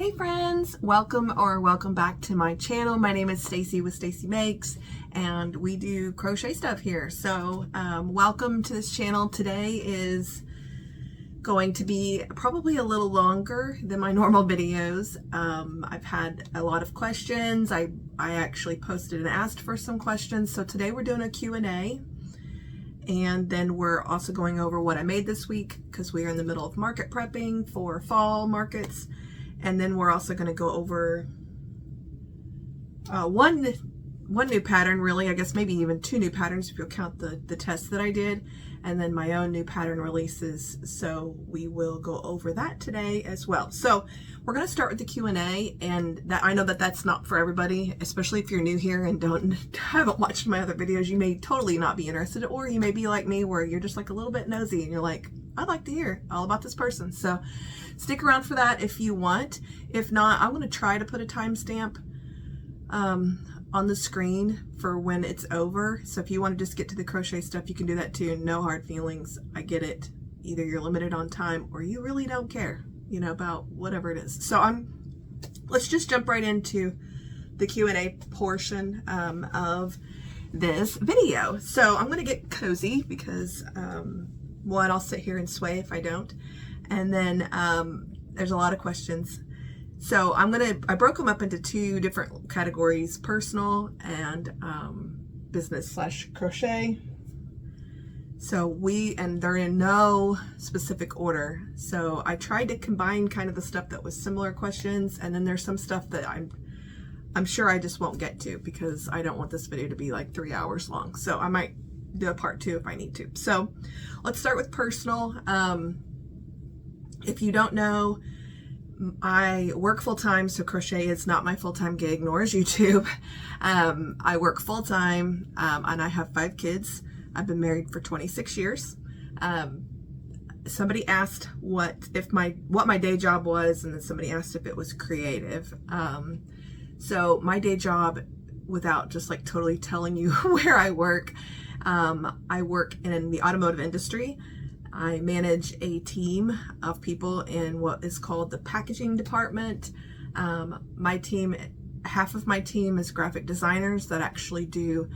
Hey friends, welcome back to my channel. My name is Stacy with Stacy Makes, and we do crochet stuff here. So welcome to this channel. Today is going to be probably a little longer than my normal videos. I've had a lot of questions. I actually posted and asked for some questions. So today we're doing a Q&A. And then we're also going over what I made this week because we are in the middle of market prepping for fall markets. And then we're also going to go over one new pattern, really, I guess maybe even two new patterns if you'll count the test that I did, and then my own new pattern releases. So we will go over that today as well. So we're going to start with the Q&A, and that I know that that's not for everybody, especially if you're new here and haven't watched my other videos. You may totally not be interested, or you may be like me where you're just like a little bit nosy and you're like, I'd like to hear all about this person. So stick around for that if you want. If not, I'm going to try to put a timestamp on the screen for when it's over. So if you want to just get to the crochet stuff, you can do that too. No hard feelings. I get it. Either you're limited on time or you really don't care, you know, about whatever it is. So let's just jump right into the Q&A portion of this video. So I'm going to get cozy because one, I'll sit here and sway if I don't. And then there's a lot of questions. So I broke them up into two different categories, personal and business / crochet. So and they're in no specific order. So I tried to combine kind of the stuff that was similar questions, and then there's some stuff that I'm sure I just won't get to because I don't want this video to be like 3 hours long. So I might do a part 2 if I need to. So let's start with personal. If you don't know, I work full-time, so crochet is not my full-time gig, nor is YouTube. I work full-time, and I have 5 kids. I've been married for 26 years. Somebody asked what my day job was, and then somebody asked if it was creative. So my day job, without just like totally telling you where I work in the automotive industry. I manage a team of people in what is called the packaging department. My team, half of my team is graphic designers that actually do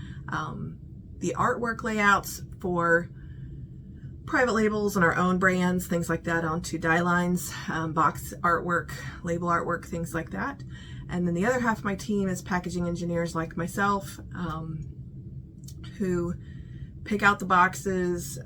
the artwork layouts for private labels and our own brands, things like that, onto die lines, box artwork, label artwork, things like that. And then the other half of my team is packaging engineers like myself, who pick out the boxes,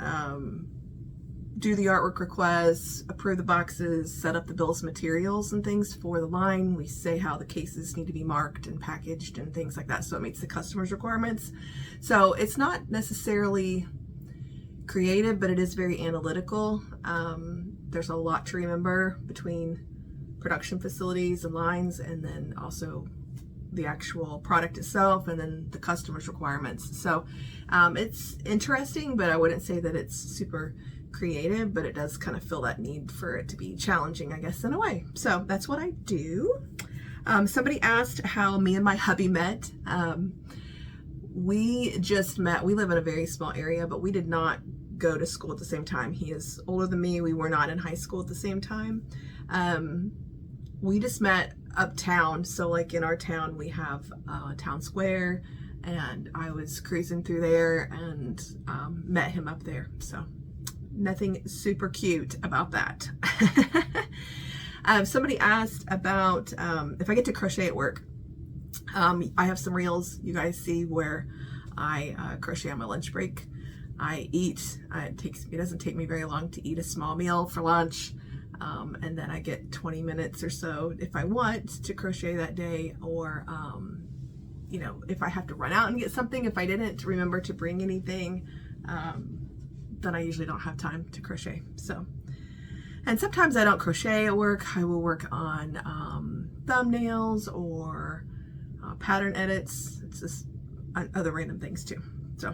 do the artwork requests, approve the boxes, set up the bills of materials and things for the line. We say how the cases need to be marked and packaged and things like that so it meets the customer's requirements. So it's not necessarily creative, but it is very analytical. There's a lot to remember between production facilities and lines, and then also the actual product itself, and then the customer's requirements. So it's interesting, but I wouldn't say that it's super creative, but it does kind of fill that need for it to be challenging, I guess, in a way. So that's what I do. Somebody asked how me and my hubby met. We just met. We live in a very small area, but we did not go to school at the same time. He is older than me. We were not in high school at the same time. We just met uptown. So like in our town, we have a town square, and I was cruising through there and met him up there. So nothing super cute about that. Somebody asked about if I get to crochet at work. I have some reels you guys see where I crochet on my lunch break. I eat. It doesn't take me very long to eat a small meal for lunch. And then I get 20 minutes or so if I want to crochet that day, or you know, if I have to run out and get something, if I didn't remember to bring anything, then I usually don't have time to crochet. So, and sometimes I don't crochet at work. I will work on thumbnails or pattern edits. It's just other random things too. So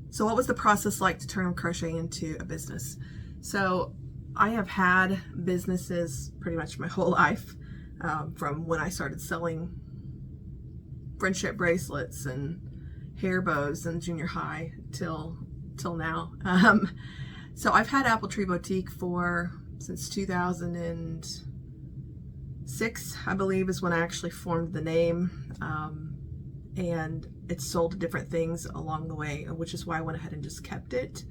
so what was the process like to turn crochet into a business? So I have had businesses pretty much my whole life, from when I started selling friendship bracelets and hair bows in junior high till now. So I've had Apple Tree Boutique since 2006, I believe, is when I actually formed the name. And it sold different things along the way, which is why I went ahead and just kept it.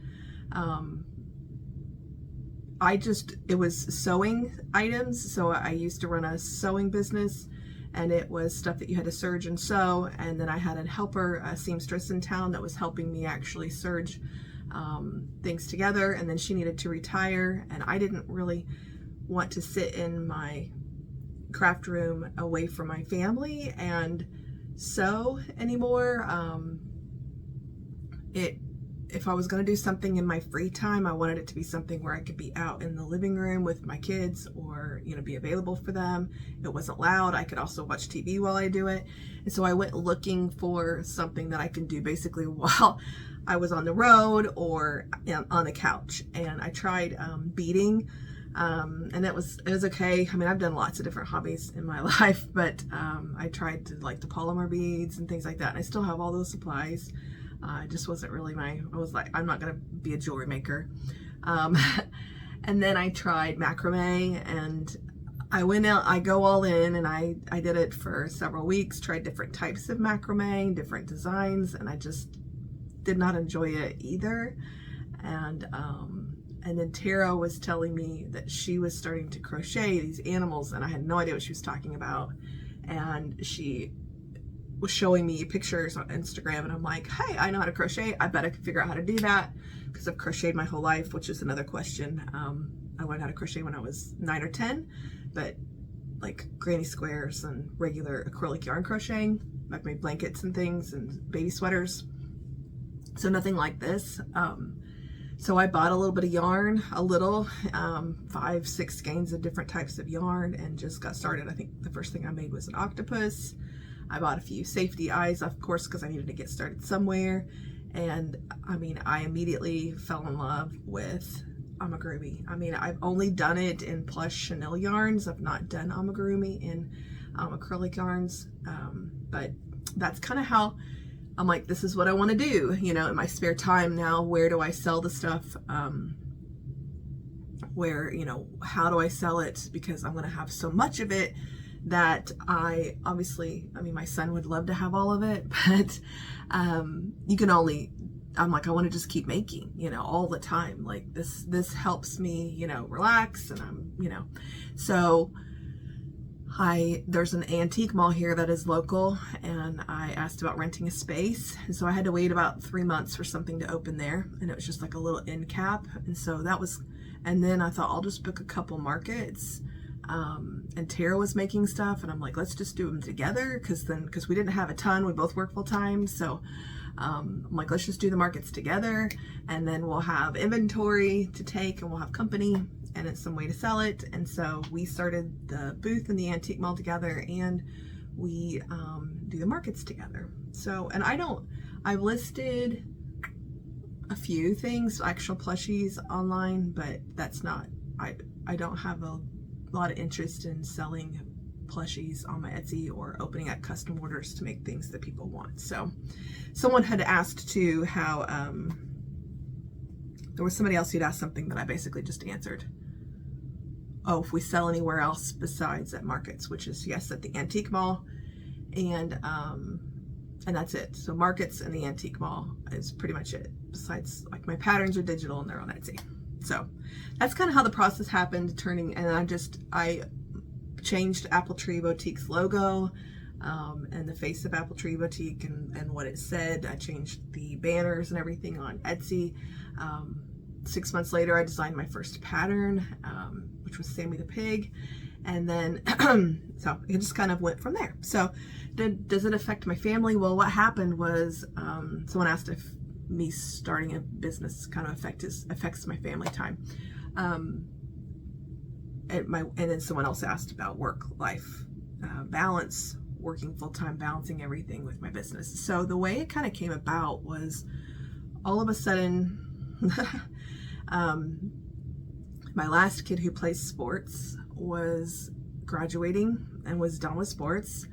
It was sewing items. So I used to run a sewing business, and it was stuff that you had to serge and sew. And then I had a helper, a seamstress in town, that was helping me actually serge things together. And then she needed to retire, and I didn't really want to sit in my craft room away from my family and sew anymore. If I was going to do something in my free time, I wanted it to be something where I could be out in the living room with my kids, or, you know, be available for them. It wasn't loud. I could also watch TV while I do it. And so I went looking for something that I can do basically while I was on the road or on the couch. And I tried beading, and it was okay. I mean, I've done lots of different hobbies in my life, but I tried to like the polymer beads and things like that. And I still have all those supplies. It just wasn't really I was like, I'm not going to be a jewelry maker. And then I tried macrame, and I went out, I go all in, and I did it for several weeks, tried different types of macrame, different designs, and I just did not enjoy it either. And then Tara was telling me that she was starting to crochet these animals, and I had no idea what she was talking about. And she was showing me pictures on Instagram, and I'm like, hey, I know how to crochet. I bet I could figure out how to do that, because I've crocheted my whole life, which is another question. I learned how to crochet when I was 9 or 10, but like granny squares and regular acrylic yarn crocheting. I've made blankets and things and baby sweaters. So nothing like this. So I bought a little bit of yarn, 5-6 skeins of different types of yarn, and just got started. I think the first thing I made was an octopus. I bought a few safety eyes, of course, because I needed to get started somewhere. And I mean, I immediately fell in love with amigurumi. I mean, I've only done it in plush chenille yarns. I've not done amigurumi in acrylic yarns. But that's kind of how I'm like, this is what I want to do, you know, in my spare time now. Where do I sell the stuff? Where, you know, how do I sell it? Because I'm going to have so much of it that I mean, my son would love to have all of it, but you can only, I'm like, I want to just keep making, you know, all the time. Like this helps me, you know, relax, and I'm, you know, so there's an antique mall here that is local, and I asked about renting a space, and so I had to wait about 3 months for something to open there, and it was just like a little end cap. And so and then I thought, I'll just book a couple markets. And Tara was making stuff, and I'm like, let's just do them together, because we didn't have a ton, we both work full time. So I'm like, let's just do the markets together, and then we'll have inventory to take, and we'll have company, and it's some way to sell it. And so we started the booth in the antique mall together, and we do the markets together. So, and I've listed a few things, actual plushies online, but that's not, I don't have a lot of interest in selling plushies on my Etsy or opening up custom orders to make things that people want. So someone had asked too how there was somebody else who'd asked something that I basically just answered. Oh, if we sell anywhere else besides at markets, which is yes, at the antique mall, and that's it. So markets and the antique mall is pretty much it. Besides, like, my patterns are digital and they're on Etsy. So that's kind of how the process happened, and I changed Apple Tree Boutique's logo, and the face of Apple Tree Boutique, and what it said. I changed the banners and everything on Etsy. 6 months later, I designed my first pattern, which was Sammy the Pig. And then, so it just kind of went from there. So does it affect my family? Well, what happened was, someone asked if me starting a business kind of affects my family time. And then someone else asked about work-life balance, working full-time, balancing everything with my business. So the way it kind of came about was, all of a sudden, my last kid who plays sports was graduating and was done with sports.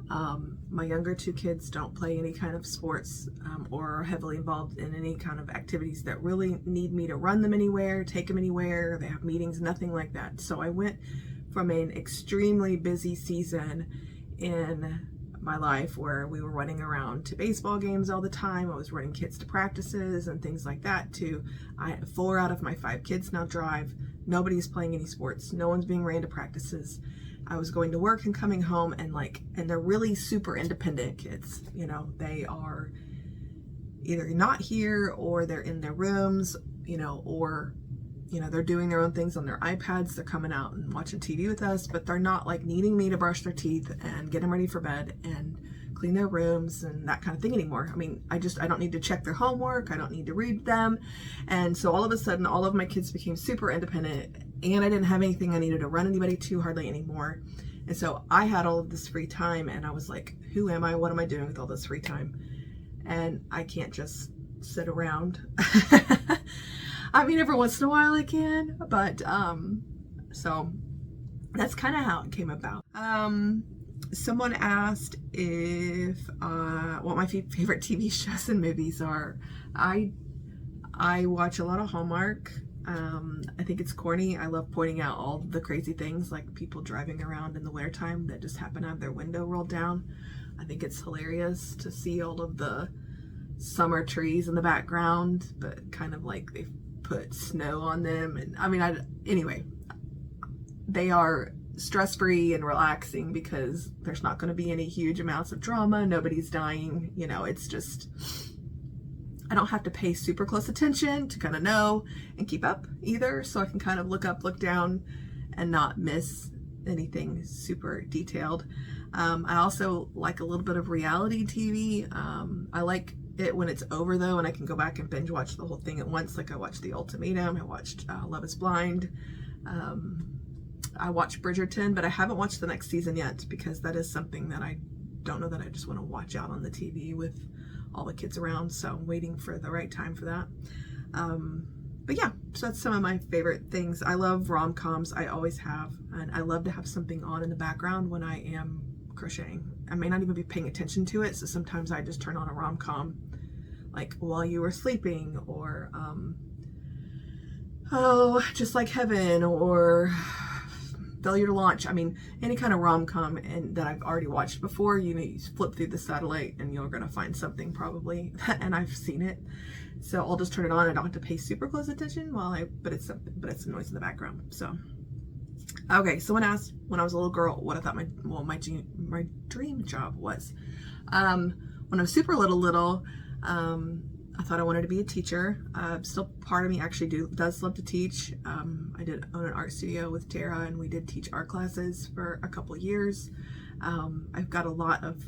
My younger two kids don't play any kind of sports or are heavily involved in any kind of activities that really need me to run them anywhere, take them anywhere. They have meetings, nothing like that. So I went from an extremely busy season in my life where we were running around to baseball games all the time. I was running kids to practices and things like that to 4 out of my 5 kids now drive. Nobody's playing any sports. No one's being ran to practices. I was going to work and coming home and they're really super independent kids. You know, they are either not here or they're in their rooms, you know, or, you know, they're doing their own things on their iPads. They're coming out and watching TV with us, but they're not like needing me to brush their teeth and get them ready for bed and clean their rooms and that kind of thing anymore. I mean, I don't need to check their homework. I don't need to read them. And so all of a sudden, all of my kids became super independent and I didn't have anything I needed to run anybody to hardly anymore. And so I had all of this free time and I was like, who am I? What am I doing with all this free time? And I can't just sit around. I mean, every once in a while I can, but so that's kind of how it came about. Someone asked if what my favorite TV shows and movies are. I watch a lot of Hallmark. I think it's corny. I love pointing out all the crazy things like people driving around in the wintertime that just happen to have their window rolled down. I think it's hilarious to see all of the summer trees in the background, but kind of like they've put snow on them. And I mean, anyway, they are stress-free and relaxing because there's not going to be any huge amounts of drama. Nobody's dying. You know, it's just, I don't have to pay super close attention to kind of know and keep up either. So I can kind of look up, look down and not miss anything super detailed. I also like a little bit of reality TV. I like it when it's over though, and I can go back and binge watch the whole thing at once. Like I watched The Ultimatum, I watched Love is Blind. I watched Bridgerton, but I haven't watched the next season yet because that is something that I don't know that I just want to watch out on the TV with all the kids around. So I'm waiting for the right time for that. But yeah, so that's some of my favorite things. I love rom-coms. I always have, and I love to have something on in the background when I am crocheting. I may not even be paying attention to it, so sometimes I just turn on a rom-com like while you were sleeping, or Just Like Heaven, or Failure to Launch. I mean, any kind of rom-com and that I've already watched before. You flip through the satellite and you're gonna find something probably, and I've seen it. So I'll just turn it on. I don't have to pay super close attention but it's a noise in the background. So okay, someone asked when I was a little girl what I thought my dream job was. When I was super little, I thought I wanted to be a teacher. Still part of me actually does love to teach. I did own an art studio with Tara and we did teach art classes for a couple years. I've got a lot of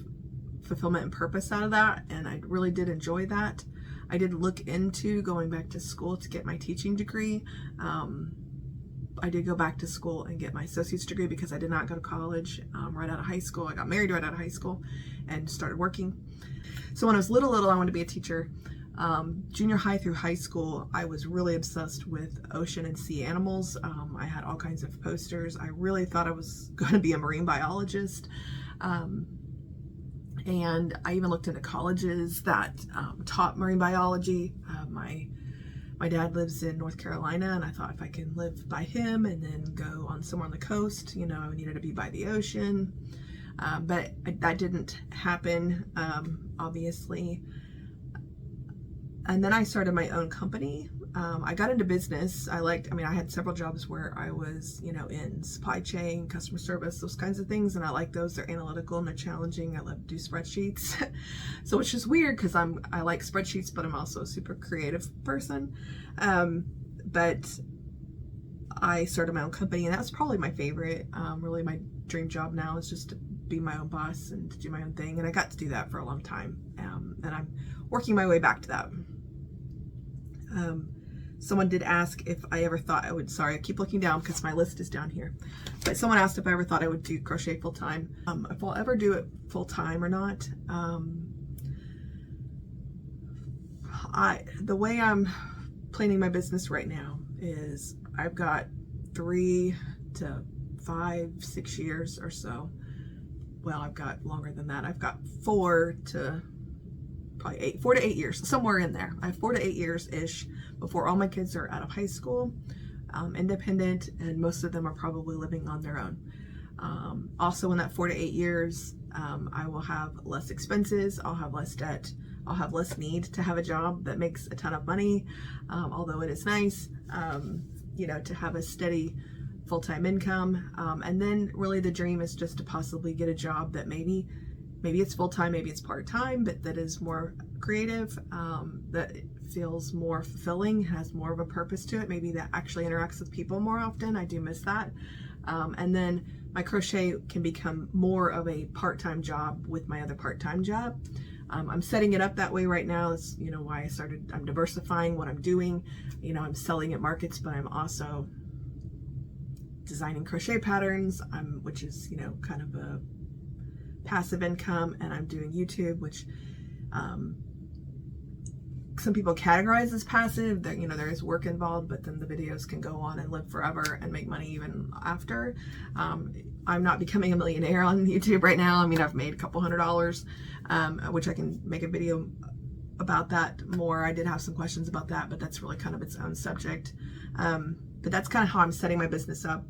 fulfillment and purpose out of that, and I really did enjoy that. I did look into going back to school to get my teaching degree. I did go back to school and get my associate's degree because I did not go to college right out of high school. I got married right out of high school and started working. So when I was little, I wanted to be a teacher. Junior high through high school, I was really obsessed with ocean and sea animals. I had all kinds of posters. I really thought I was going to be a marine biologist. And I even looked into colleges that taught marine biology. My dad lives in North Carolina, and I thought if I can live by him and then go on somewhere on the coast, you know, I needed to be by the ocean. But that didn't happen, obviously. And then I started my own company. I got into business. I had several jobs where I was, you know, in supply chain, customer service, those kinds of things. And I like those. They're analytical and they're challenging. I love to do spreadsheets. So it's just weird because I like spreadsheets, but I'm also a super creative person. But I started my own company, and that was probably my favorite. Really my dream job now is just to be my own boss and to do my own thing. And I got to do that for a long time. And I'm working my way back to that. Someone did ask if I ever thought I would, sorry, I keep looking down because my list is down here. But someone asked if I ever thought I would do crochet full time. If I'll ever do it full time or not. The way I'm planning my business right now is I've got 3 to 5, 6 years or so, well, I've got longer than that. I've got 4 to 8 years, somewhere in there. I have 4 to 8 years-ish before all my kids are out of high school, independent, and most of them are probably living on their own. Also in that 4 to 8 years, I will have less expenses, I'll have less debt, I'll have less need to have a job that makes a ton of money, although it is nice, you know, to have a steady full-time income. And then really the dream is just to possibly get a job that maybe it's full-time, maybe it's part-time, but that is more creative, that feels more fulfilling, has more of a purpose to it, maybe that actually interacts with people more often. I do miss that. And then my crochet can become more of a part-time job with my other part-time job. I'm setting it up that way right now. That's, you know, why I'm diversifying what I'm doing. You know, I'm selling at markets, but I'm also designing crochet patterns, which is, you know, kind of a passive income, and I'm doing YouTube, which some people categorize as passive. That, you know, there is work involved, but then the videos can go on and live forever and make money even after. I'm not becoming a millionaire on YouTube right now. I mean, I've made a couple $100, which I can make a video about that more. I did have some questions about that, but that's really kind of its own subject. But that's kind of how I'm setting my business up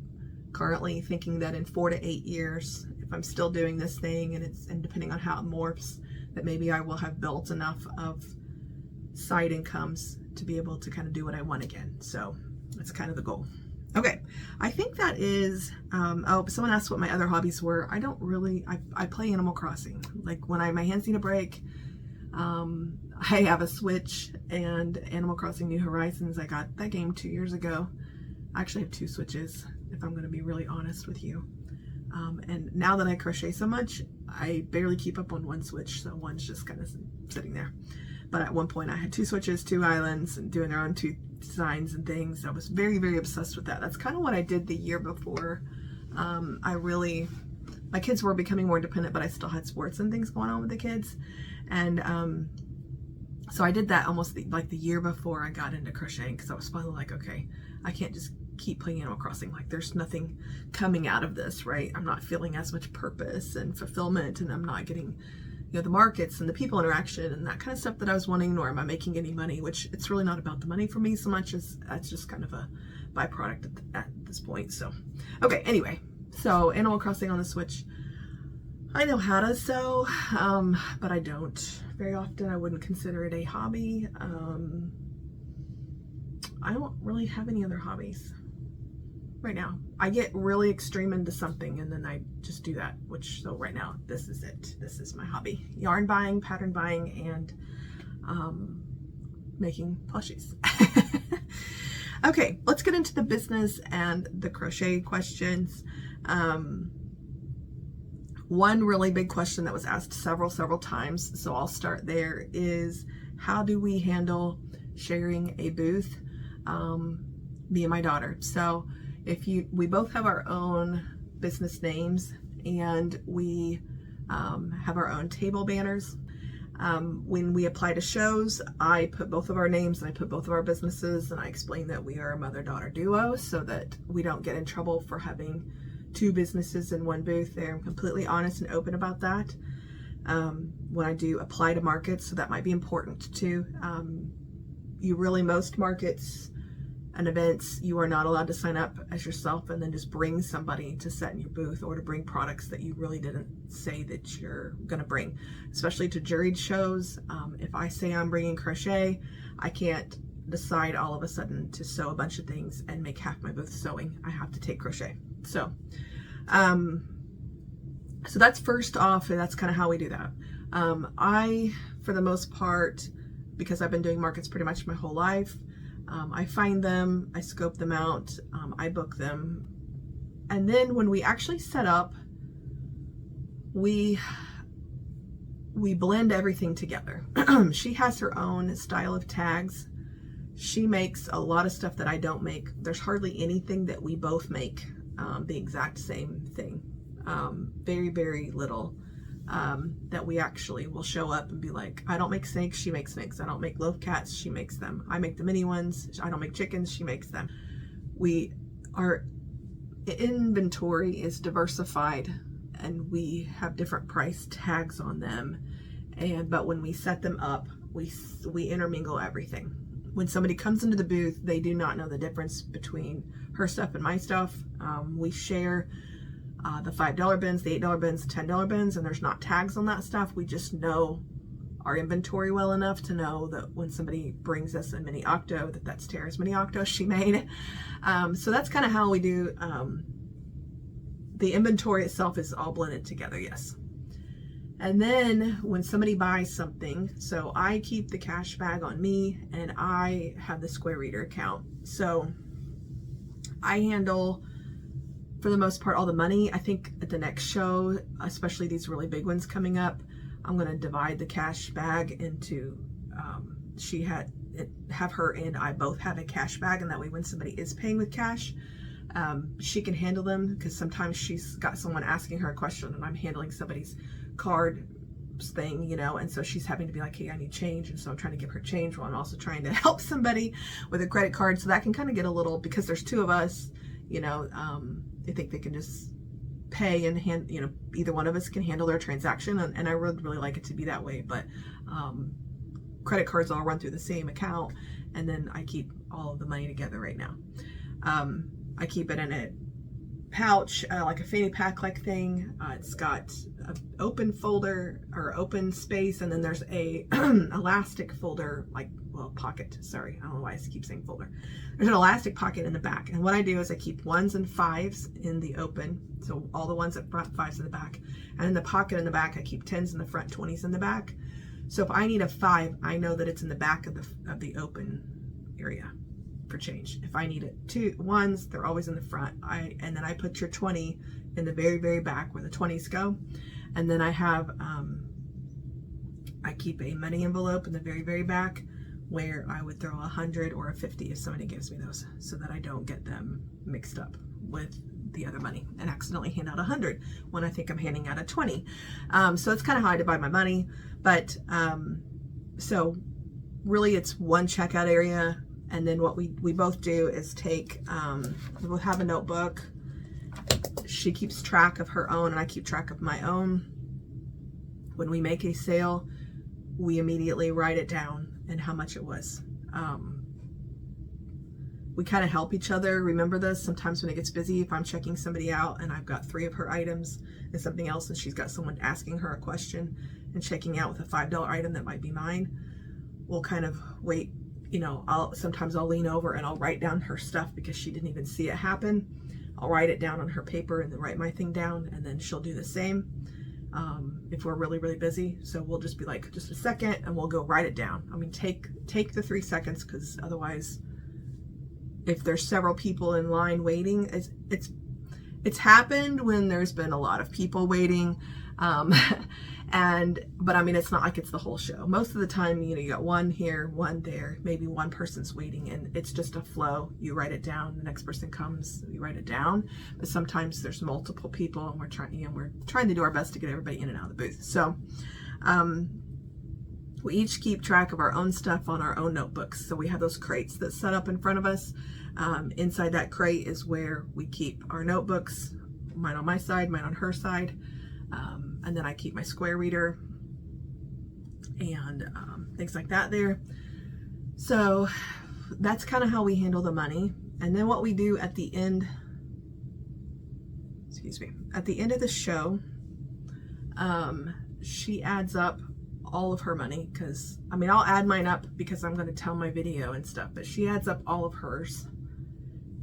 currently, thinking that in 4 to 8 years, if I'm still doing this thing, and depending on how it morphs, that maybe I will have built enough of side incomes to be able to kind of do what I want again. So that's kind of the goal. Okay, I think that is, oh, someone asked what my other hobbies were. I don't really, I play Animal Crossing. Like when my hands need a break, I have a Switch and Animal Crossing New Horizons. I got that game 2 years ago. I actually have 2 Switches, if I'm going to be really honest with you. And now that I crochet so much, I barely keep up on one Switch, so one's just kind of sitting there. But at one point I had 2 Switches, 2 islands, and doing their own 2 designs and things. I was very, very obsessed with that. That's kind of what I did the year before. My kids were becoming more independent, but I still had sports and things going on with the kids. And so I did that almost like the year before I got into crocheting, because I was finally like, okay, I can't just keep playing Animal Crossing. Like, there's nothing coming out of this, right? I'm not feeling as much purpose and fulfillment, and I'm not getting, you know, the markets and the people interaction and that kind of stuff that I was wanting, nor am I making any money, which it's really not about the money for me so much as that's just kind of a byproduct at this point. So, okay, anyway, so Animal Crossing on the Switch. I know how to sew, but I don't very often. I wouldn't consider it a hobby. I don't really have any other hobbies right now. I get really extreme into something and then I just do that, so right now this is it. This is my hobby: yarn buying, pattern buying, and making plushies. Okay, let's get into the business and the crochet questions. One really big question that was asked several times, so I'll start there, is how do we handle sharing a booth, me and my daughter? So we both have our own business names, and we have our own table banners. When we apply to shows, I put both of our names and I put both of our businesses, and I explain that we are a mother-daughter duo so that we don't get in trouble for having 2 businesses in one booth. There, I'm completely honest and open about that. When I do apply to markets, so that might be important too. Most markets and events, you are not allowed to sign up as yourself and then just bring somebody to set in your booth, or to bring products that you really didn't say that you're gonna bring, especially to juried shows. If I say I'm bringing crochet, I can't decide all of a sudden to sew a bunch of things and make half my booth sewing. I have to take crochet. So that's first off, and that's kind of how we do that. I, for the most part, because I've been doing markets pretty much my whole life, I find them, I scope them out, I book them, and then when we actually set up, we blend everything together. She has her own style of tags. She makes a lot of stuff that I don't make. There's hardly anything that we both make the exact same thing. Very, very little that we actually will show up and be like, I don't make snakes, she makes snakes. I don't make loaf cats, she makes them. I make the mini ones. I don't make chickens, she makes them. Our inventory is diversified and we have different price tags on them. But when we set them up, we intermingle everything. When somebody comes into the booth, they do not know the difference between her stuff and my stuff. We share the $5 bins, the $8 bins, the $10 bins, and there's not tags on that stuff. We just know our inventory well enough to know that when somebody brings us a mini octo, that's Tara's mini octo she made. So that's kind of how we do. The inventory itself is all blended together, yes. And then when somebody buys something, so I keep the cash bag on me and I have the Square Reader account. So I handle, for the most part, all the money. I think at the next show, especially these really big ones coming up, I'm going to divide the cash bag into, have her and I both have a cash bag, and that way when somebody is paying with cash, she can handle them, because sometimes she's got someone asking her a question and I'm handling somebody's card thing, you know, and so she's having to be like, hey, I need change, and so I'm trying to give her change while I'm also trying to help somebody with a credit card. So that can kind of get a little, because there's two of us, you know, I think they can just pay and hand, you know, either one of us can handle their transaction, and I would really like it to be that way. But credit cards all run through the same account, and then I keep all of the money together right now. I keep it in a pouch, like a fanny pack like thing. It's got an open folder or open space, and then there's a elastic folder, like, well, pocket, sorry, I don't know why I keep saying folder. There's an elastic pocket in the back, and what I do is I keep 1s and 5s in the open, so all the ones up front, 5s in the back, and in the pocket in the back I keep 10s in the front, 20s in the back. So if I need a 5, I know that it's in the back of the open area for change. If I need it 1s, they're always in the front. And then I put your 20 in the very, very back where the 20s go. And then I have, I keep a money envelope in the very, very back where I would throw 100 or a 50 if somebody gives me those, so that I don't get them mixed up with the other money and accidentally hand out 100 when I think I'm handing out a 20. So it's kind of how I divide my money. But so really it's one checkout area. And then what we both do is take, we'll have a notebook. She keeps track of her own and I keep track of my own. When we make a sale, we immediately write it down and how much it was. We kind of help each other remember this. Sometimes when it gets busy, if I'm checking somebody out and I've got 3 of her items and something else, and she's got someone asking her a question and checking out with a $5 item that might be mine, we'll kind of wait. You know, sometimes I'll lean over and I'll write down her stuff because she didn't even see it happen. I'll write it down on her paper and then write my thing down, and then she'll do the same if we're really, really busy. So we'll just be like, just a second, and we'll go write it down. I mean, take the 3 seconds, because otherwise, if there's several people in line waiting, it's happened when there's been a lot of people waiting. But I mean, it's not like it's the whole show. Most of the time, you know, you got one here, one there, maybe one person's waiting, and it's just a flow. You write it down, the next person comes, you write it down. But sometimes there's multiple people, and we're trying to do our best to get everybody in and out of the booth. So we each keep track of our own stuff on our own notebooks. So we have those crates that set up in front of us. Inside that crate is where we keep our notebooks, mine on my side, mine on her side. And then I keep my Square Reader and things like that there. So that's kind of how we handle the money. And then what we do at the end, at the end of the show, she adds up all of her money, because I mean, I'll add mine up because I'm going to tell my video and stuff, but she adds up all of hers.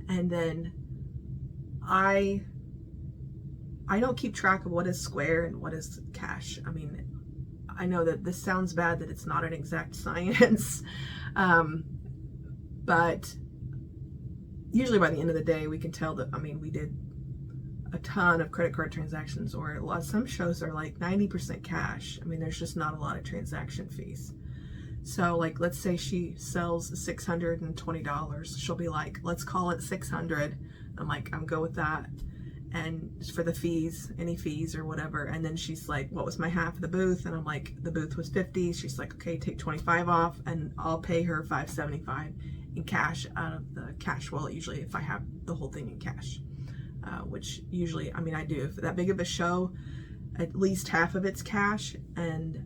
And then I don't keep track of what is Square and what is cash. I mean, I know that this sounds bad, that it's not an exact science, but usually by the end of the day, we can tell that, I mean, we did a ton of credit card transactions, or some shows are like 90% cash. I mean, there's just not a lot of transaction fees. So like, let's say she sells $620. She'll be like, let's call it 600. I'm like, I'm good with that. And for the fees, any fees or whatever. And then she's like, what was my half of the booth? And I'm like, the booth was 50. She's like, okay, take 25 off, and I'll pay her $575 in cash out of the cash wallet, usually if I have the whole thing in cash. which usually, I mean, I do for that big of a show, at least half of it's cash, and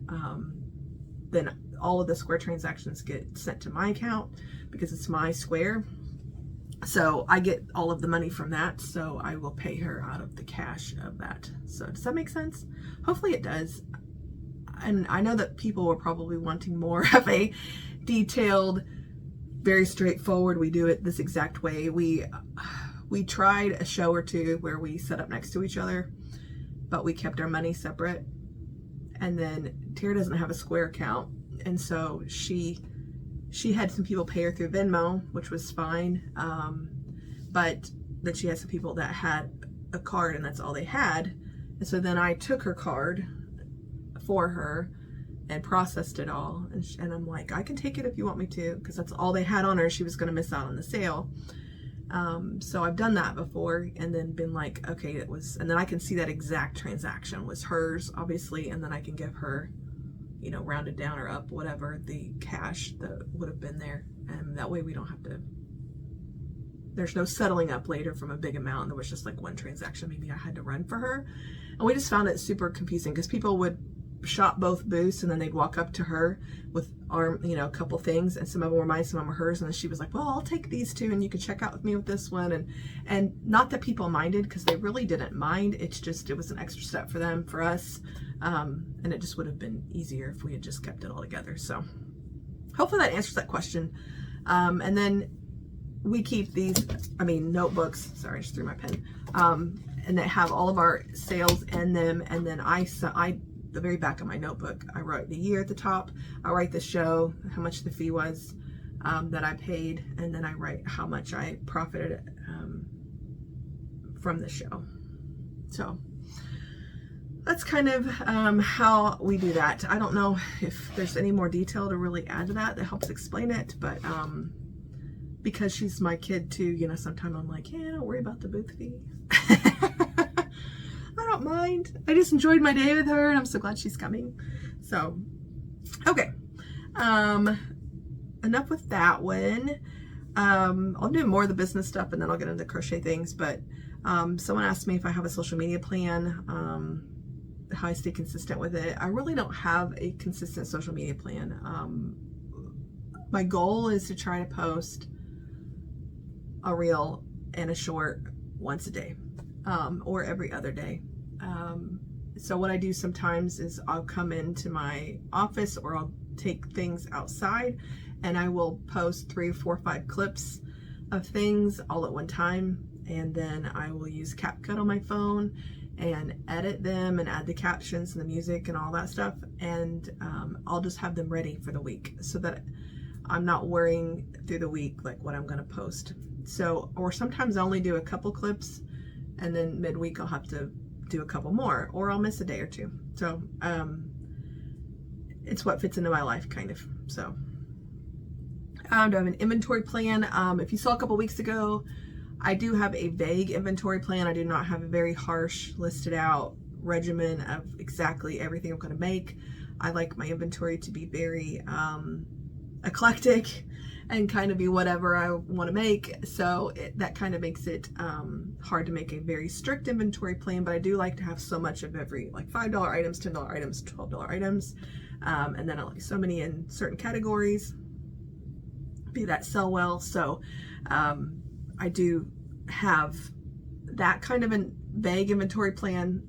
then all of the Square transactions get sent to my account because it's my Square. So I get all of the money from that, so I will pay her out of the cash of that. So does that make sense? Hopefully it does. And I know that people were probably wanting more of a detailed, very straightforward, we do it this exact way. We tried a show or two where we set up next to each other, but we kept our money separate. And then Tara doesn't have a Square account, and so she had some people pay her through Venmo, which was fine, but then she had some people that had a card and that's all they had. And so then I took her card for her and processed it all, and I'm like, I can take it if you want me to, because that's all they had on her. She was going to miss out on the sale. So I've done that before, and then been like, okay, it was, and then I can see that exact transaction was hers, obviously, and then I can give her, you know, rounded down or up, whatever the cash that would have been there, and that way we don't have to, there's no settling up later from a big amount. There was just like one transaction maybe I had to run for her, and we just found it super confusing because people would shop both booths and then they'd walk up to her with you know, a couple things, and some of them were mine, some of them were hers, and then she was like, well, I'll take these two and you can check out with me with this one. And not that people minded, because they really didn't mind. It's just, it was an extra step for them, for us, and it just would have been easier if we had just kept it all together. So hopefully that answers that question. And then we keep these, I mean, notebooks, sorry, I just threw my pen, and they have all of our sales in them, and then the very back of my notebook, I write the year at the top, I write the show, how much the fee was that I paid, and then I write how much I profited from the show. So that's kind of how we do that. I don't know if there's any more detail to really add to that helps explain it, but because she's my kid too, you know, sometimes I'm like, yeah, don't worry about the booth fee. I don't mind. I just enjoyed my day with her, and I'm so glad she's coming. So, okay. Enough with that one. I'll do more of the business stuff, and then I'll get into crochet things. But someone asked me if I have a social media plan, how I stay consistent with it. I really don't have a consistent social media plan. My goal is to try to post a reel and a short once a day, or every other day. So what I do sometimes is I'll come into my office, or I'll take things outside, and I will post 3, 4, 5 clips of things all at one time, and then I will use CapCut on my phone and edit them and add the captions and the music and all that stuff, and I'll just have them ready for the week so that I'm not worrying through the week like what I'm going to post. So, or sometimes I only do a couple clips, and then midweek I'll have to do a couple more, or I'll miss a day or two. So it's what fits into my life, kind of. So do I have an inventory plan? If you saw a couple weeks ago, I do have a vague inventory plan. I do not have a very harsh listed out regimen of exactly everything I'm going to make. I like my inventory to be very eclectic and kind of be whatever I want to make. So that kind of makes it hard to make a very strict inventory plan, but I do like to have so much of every, like $5 items, $10 items, $12 items, and then I like so many in certain categories, be that sell well. So I do have that kind of a vague inventory plan,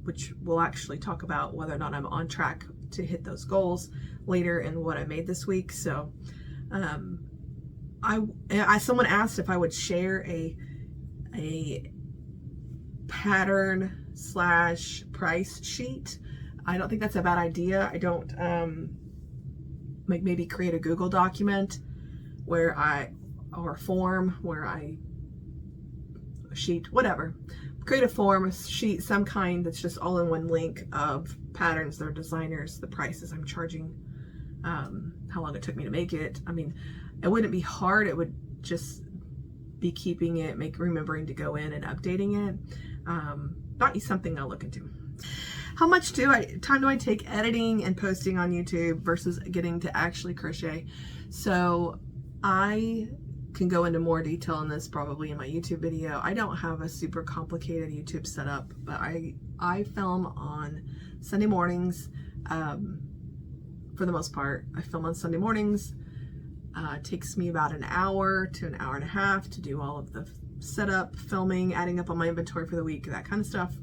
which we'll actually talk about whether or not I'm on track to hit those goals later in what I made this week. So someone asked if I would share a pattern / price sheet. I don't think that's a bad idea. I don't like maybe create a Google document or a form where I sheet, whatever, create a form, a sheet, some kind that's just all in one link of patterns, their designers, the prices I'm charging, how long it took me to make it. I mean, it wouldn't be hard. It would just be keeping it, remembering to go in and updating it. Not something I'll look into. How much time do I take editing and posting on YouTube versus getting to actually crochet? So I can go into more detail on this probably in my YouTube video. I don't have a super complicated YouTube setup, but I film on Sunday mornings. For the most part, I film on Sunday mornings. It takes me about an hour to an hour and a half to do all of the setup, filming, adding up on my inventory for the week, that kind of stuff.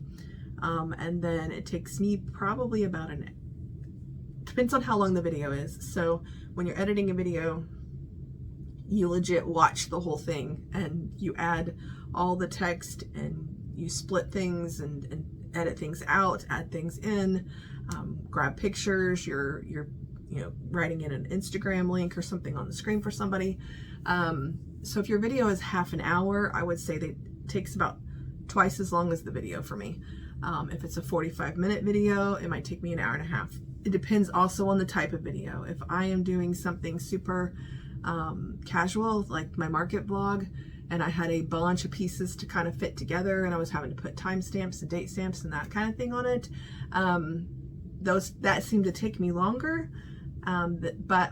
And then it takes me probably about depends on how long the video is. So when you're editing a video, you legit watch the whole thing and you add all the text and you split things and edit things out, add things in, grab pictures, you're writing in an Instagram link or something on the screen for somebody. So if your video is half an hour, I would say that it takes about twice as long as the video for me. If it's a 45-minute video, it might take me an hour and a half. It depends also on the type of video. If I am doing something super casual, like my market blog, and I had a bunch of pieces to kind of fit together, and I was having to put timestamps and date stamps and that kind of thing on it, that seemed to take me longer, but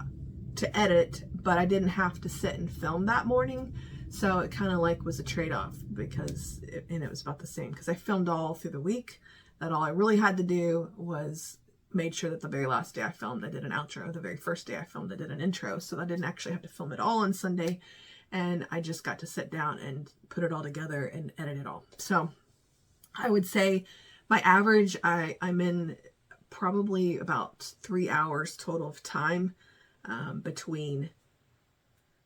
to edit, but I didn't have to sit and film that morning. So it kind of like was a trade-off, because it was about the same, because I filmed all through the week. That all I really had to do was made sure that the very last day I filmed, I did an outro. The very first day I filmed, I did an intro. So I didn't actually have to film it all on Sunday. And I just got to sit down and put it all together and edit it all. So I would say my average, I'm in probably about 3 hours total of time between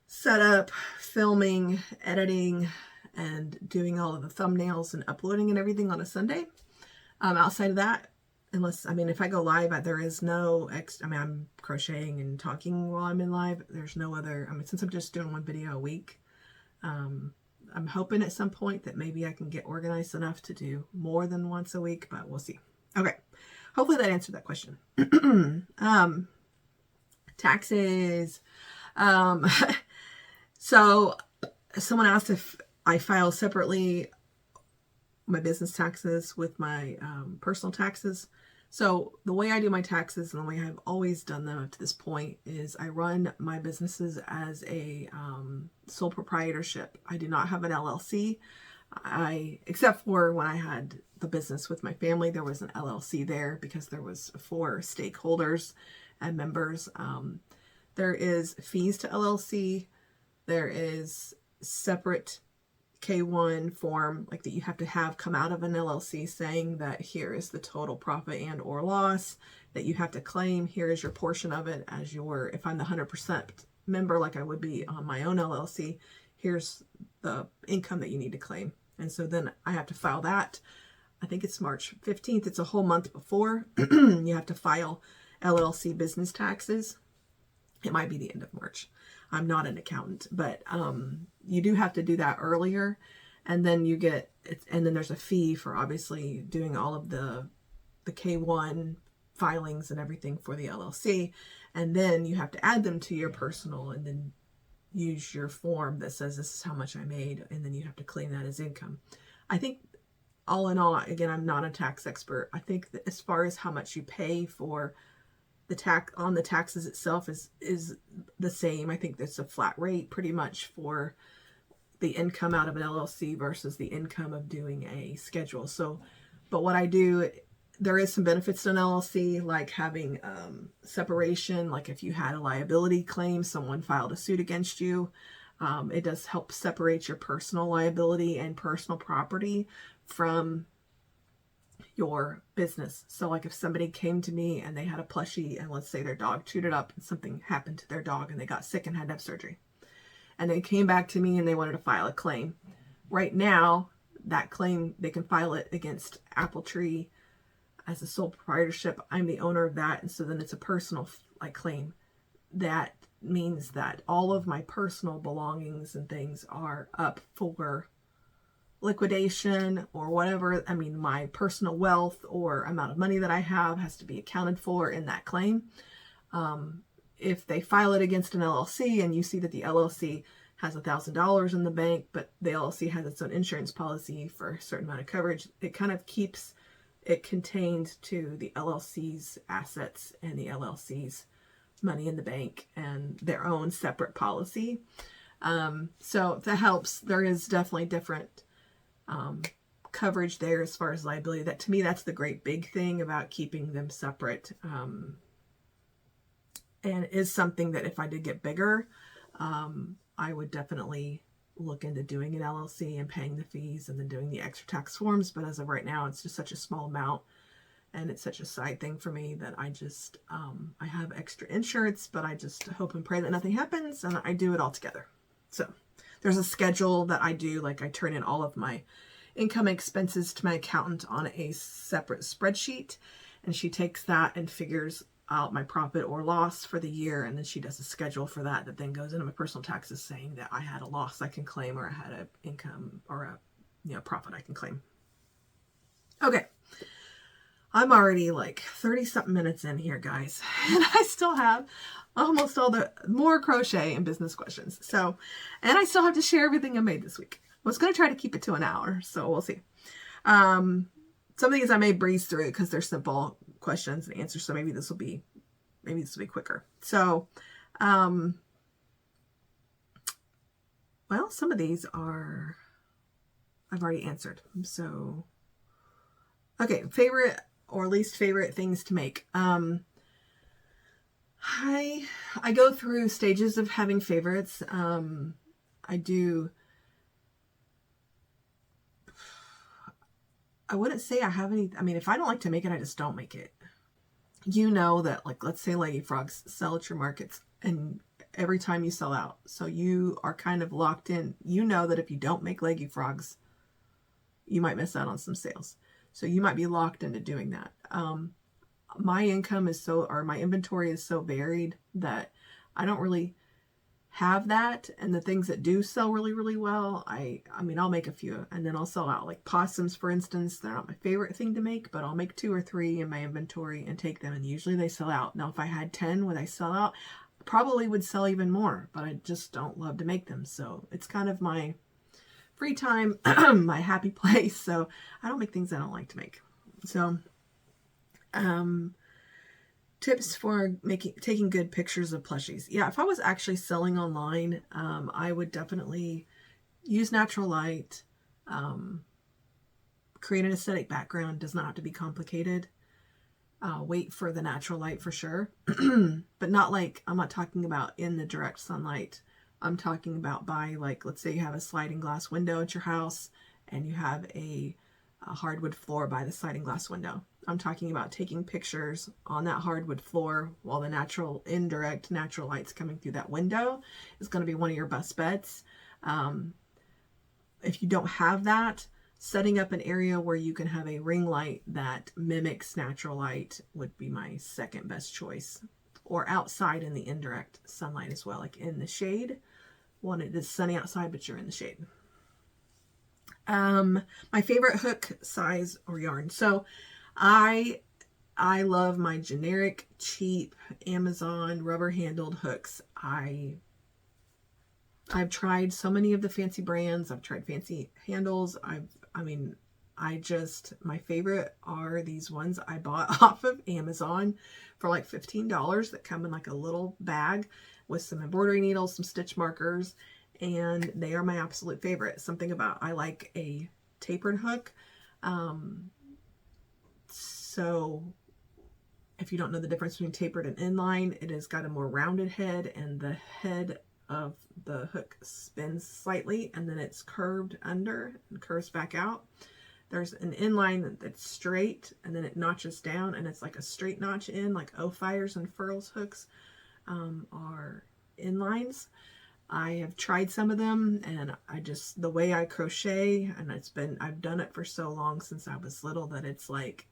setup, filming, editing, and doing all of the thumbnails and uploading and everything on a Sunday. Outside of that, if I go live, there is no I'm crocheting and talking while I'm in live. There's no other, since I'm just doing one video a week, I'm hoping at some point that maybe I can get organized enough to do more than once a week, but we'll see. Okay. Hopefully that answered that question. Taxes. So someone asked if I file separately my business taxes with my personal taxes. So the way I do my taxes, and the way I've always done them up to this point, is I run my businesses as a sole proprietorship. I do not have an LLC. Except for when I had the business with my family, there was an LLC there because there was 4 stakeholders and members. There is fees to LLC. There is separate K1 form like that you have to have come out of an LLC saying that here is the total profit and or loss that you have to claim. Here is your portion of it as if I'm the 100% member like I would be on my own LLC, here's the income that you need to claim. And so then I have to file that. I think it's March 15th. It's a whole month before you have to file LLC business taxes. It might be the end of March. I'm not an accountant, but you do have to do that earlier. And then and then there's a fee for obviously doing all of the K1 filings and everything for the LLC. And then you have to add them to your personal and then use your form that says this is how much I made. And then you have to claim that as income. I think all in all, again, I'm not a tax expert. I think that as far as how much you pay for the taxes itself is the same. I think that's a flat rate pretty much for the income out of an LLC versus the income of doing a schedule. So, but what I do, there is some benefits to an LLC, like having separation. Like if you had a liability claim, someone filed a suit against you, it does help separate your personal liability and personal property from your business. So like if somebody came to me and they had a plushie and let's say their dog chewed it up and something happened to their dog and they got sick and had to have surgery, and they came back to me and they wanted to file a claim. Right now, that claim, they can file it against Apple Tree as a sole proprietorship. I'm the owner of that, and so then it's a personal claim. That means that all of my personal belongings and things are up for liquidation or whatever. My personal wealth or amount of money that I have has to be accounted for in that claim. If they file it against an LLC and you see that the LLC has $1,000 in the bank, but the LLC has its own insurance policy for a certain amount of coverage, it kind of keeps it contained to the LLC's assets and the LLC's money in the bank and their own separate policy. So that helps. There is definitely different coverage there as far as liability. That, to me, that's the great big thing about keeping them separate. And is something that if I did get bigger, I would definitely look into doing an LLC and paying the fees and then doing the extra tax forms. But as of right now, it's just such a small amount and it's such a side thing for me that I just, I have extra insurance, but I just hope and pray that nothing happens and I do it all together. So there's a schedule that I do, like I turn in all of my income expenses to my accountant on a separate spreadsheet, and she takes that and figures out my profit or loss for the year, and then she does a schedule for that that then goes into my personal taxes saying that I had a loss I can claim or I had an income or a profit I can claim. Okay, I'm already like 30 something minutes in here, guys, and I still have almost all the more crochet and business questions. So, and I still have to share everything I made this week. I was going to try to keep it to an hour, so we'll see. Some of these I may breeze through because they're simple questions and answers, so maybe this will be quicker. So, well, some of these are I've already answered. So, okay, favorite or least favorite things to make. I go through stages of having favorites. I wouldn't say I have any. I mean, if I don't like to make it, I just don't make it. You know that, like, let's say Leggy Frogs sell at your markets and every time you sell out. So you are kind of locked in. You know that if you don't make Leggy Frogs, you might miss out on some sales. So you might be locked into doing that. My income is my inventory is so varied that I don't really have that. And the things that do sell really, really well, I mean, I'll make a few and then I'll sell out. Like possums, for instance, they're not my favorite thing to make, but I'll make 2 or 3 in my inventory and take them. And usually they sell out. Now, if I had 10, would I sell out? I probably would sell even more, but I just don't love to make them. So it's kind of my free time, my happy place. So I don't make things I don't like to make. So, tips for taking good pictures of plushies. Yeah, if I was actually selling online, I would definitely use natural light, create an aesthetic background. Does not have to be complicated. Wait for the natural light for sure. But not like, I'm not talking about in the direct sunlight. I'm talking about by, like, let's say you have a sliding glass window at your house and you have a hardwood floor by the sliding glass window. I'm talking about taking pictures on that hardwood floor while the indirect natural light's coming through that window is going to be one of your best bets. If you don't have that, setting up an area where you can have a ring light that mimics natural light would be my second best choice. Or outside in the indirect sunlight as well, like in the shade. When it is sunny outside, but you're in the shade. My favorite hook size or yarn. So I love my generic, cheap Amazon rubber handled hooks. I've tried so many of the fancy brands. I've tried fancy handles. My favorite are these ones I bought off of Amazon for like $15 that come in like a little bag with some embroidery needles, some stitch markers, and they are my absolute favorite. Something about, I like a tapered hook. So if you don't know the difference between tapered and inline, it has got a more rounded head and the head of the hook spins slightly and then it's curved under and curves back out. There's an inline that's straight and then it notches down and it's like a straight notch in, like O-Fires and Furls hooks are inlines. I have tried some of them and the way I crochet, and I've done it for so long since I was little that it's like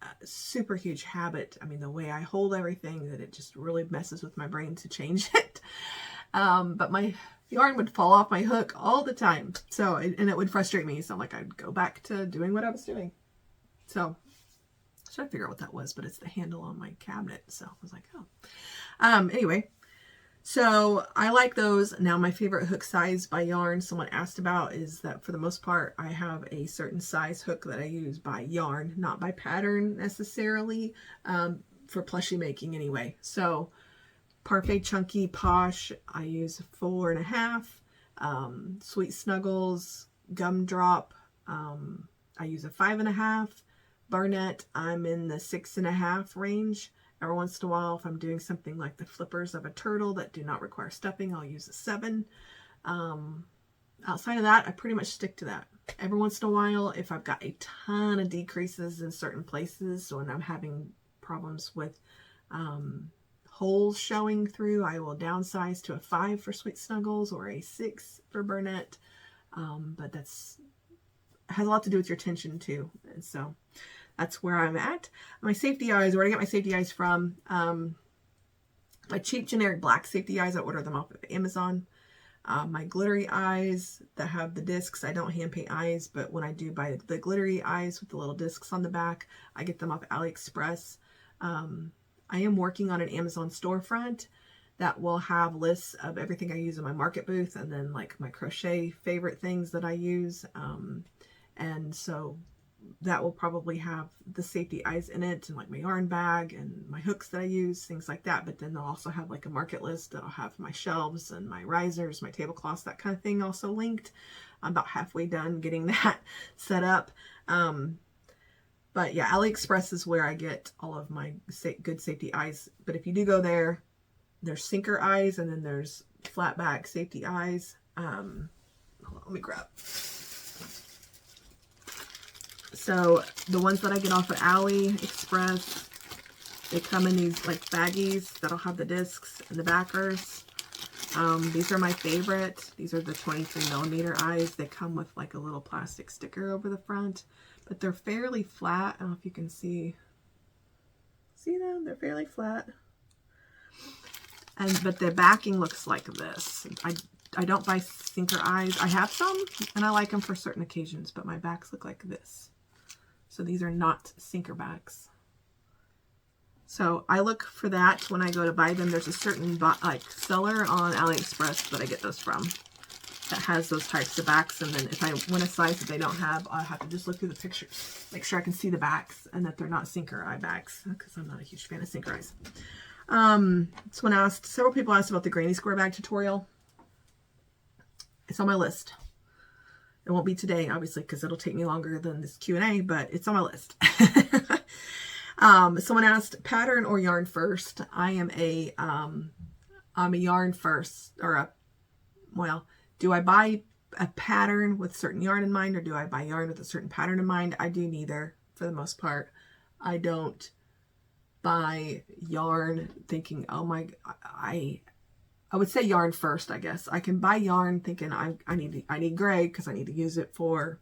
a super huge habit. I mean, the way I hold everything, that it just really messes with my brain to change it. But my yarn would fall off my hook all the time. So, and it would frustrate me. So I'm like, I'd go back to doing what I was doing. So I should figure out what that was, but it's the handle on my cabinet. So I was like, oh, anyway. So I like those. Now my favorite hook size by yarn someone asked about is that for the most part, I have a certain size hook that I use by yarn, not by pattern necessarily, for plushie making anyway. So Parfait Chunky Posh, I use 4.5. Sweet Snuggles, Gumdrop, I use a 5.5. Barnett, I'm in the 6.5 range. Every once in a while, if I'm doing something like the flippers of a turtle that do not require stuffing, I'll use a 7. Outside of that, I pretty much stick to that. Every once in a while, if I've got a ton of decreases in certain places, so when I'm having problems with holes showing through, I will downsize to a 5 for Sweet Snuggles or a 6 for Burnett. But that's has a lot to do with your tension too. And so that's where I'm at. My safety eyes, where I get my safety eyes from, my cheap generic black safety eyes, I order them off of Amazon. My glittery eyes that have the discs, I don't hand paint eyes, but when I do buy the glittery eyes with the little discs on the back, I get them off AliExpress. I am working on an Amazon storefront that will have lists of everything I use in my market booth, and then like my crochet favorite things that I use. And so that will probably have the safety eyes in it, and like my yarn bag and my hooks that I use, things like that. But then they'll also have like a market list that'll have my shelves and my risers, my tablecloths, that kind of thing also linked. I'm about halfway done getting that set up. But yeah, AliExpress is where I get all of my good safety eyes. But if you do go there, there's sinker eyes, and then there's flat back safety eyes. Hold on, let me grab. So the ones that I get off of AliExpress, they come in these like baggies that'll have the discs and the backers. These are my favorite. These are the 23mm eyes. They come with like a little plastic sticker over the front, but they're fairly flat. I don't know if you can see them. They're fairly flat. But the backing looks like this. I don't buy sinker eyes. I have some and I like them for certain occasions, but my backs look like this. So these are not sinker backs. So I look for that when I go to buy them. There's a certain like seller on AliExpress that I get those from that has those types of backs. And then if I win a size that they don't have, I'll have to just look through the pictures, make sure I can see the backs and that they're not sinker eye backs, because I'm not a huge fan of sinker eyes. Several people asked about the granny square bag tutorial. It's on my list. It won't be today, obviously, because it'll take me longer than this Q&A, but it's on my list. Someone asked pattern or yarn first. I'm a yarn first, do I buy a pattern with certain yarn in mind, or do I buy yarn with a certain pattern in mind? I do neither for the most part. I don't buy yarn thinking, oh my, I would say yarn first, I guess. I can buy yarn thinking I need gray because I need to use it for,